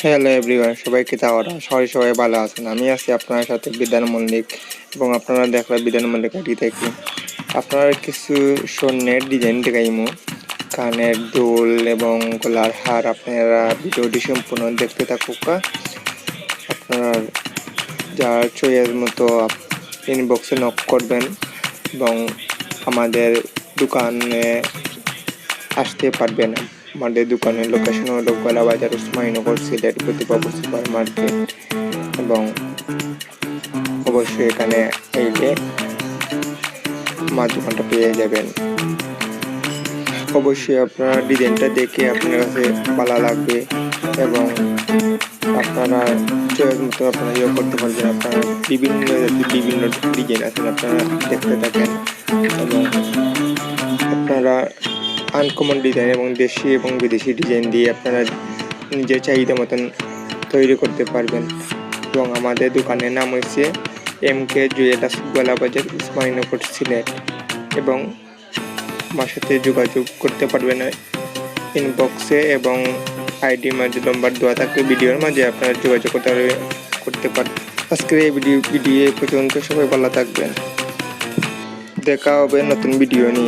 Hello everyone, সবাইকে তাওয়ারা সবাই ভালো আছেন। আমি আছি আপনার সাথে বিধান মল্লিক এবং আপনারা দেখলেন বিধান মল্লিক আইডি থেকে আপনারা কিছু স্বর্ণের ডিজাইন দেখাইমু, কানের দুল এবং গলার হার। আপনারা ভিডিওটি সম্পূর্ণ দেখতে থাকুক। আপনারা যার চয়েস মতো ইনবক্সে নক করবেন এবং আমাদের দোকানে আসতে পারবেন। আমাদের দোকানের লোকেশন হলো গলাবাজার, উসমানীনগর, সিলেট, প্রতিবাবু সুপার মার্কেট। এবং অবশ্যই এখানে এলে আমার দোকানটা পেয়ে যাবেন। অবশ্যই আপনারা ডিজাইনটা দেখে আপনার কাছে ভালো লাগবে এবং আপনারা চয়েস মতো আপনারা ইয়ে করতে পারবেন। আপনারা বিভিন্ন ডিজাইন আছে, আপনারা দেখতে থাকেন এবং আপনারা আনকমন ডিজাইন এবং দেশি এবং বিদেশি ডিজাইন দিয়ে আপনারা নিজের চাহিদা মতন তৈরি করতে পারবেন। এবং আমাদের দোকানের নাম হচ্ছে MK জুয়েলার্স, গলাবাজার, উসমানীনগর, সিলেট। এবং আমার সাথে যোগাযোগ করতে পারবেন ইনবক্সে এবং আইডি মাঝে নম্বর দেওয়া থাকবে ভিডিওর মাঝে, আপনারা যোগাযোগ করতে পারবেন। আজকের এই ভিডিও পর্যন্ত সবাই ভালো থাকবেন। দেখা হবে নতুন ভিডিও নিয়ে।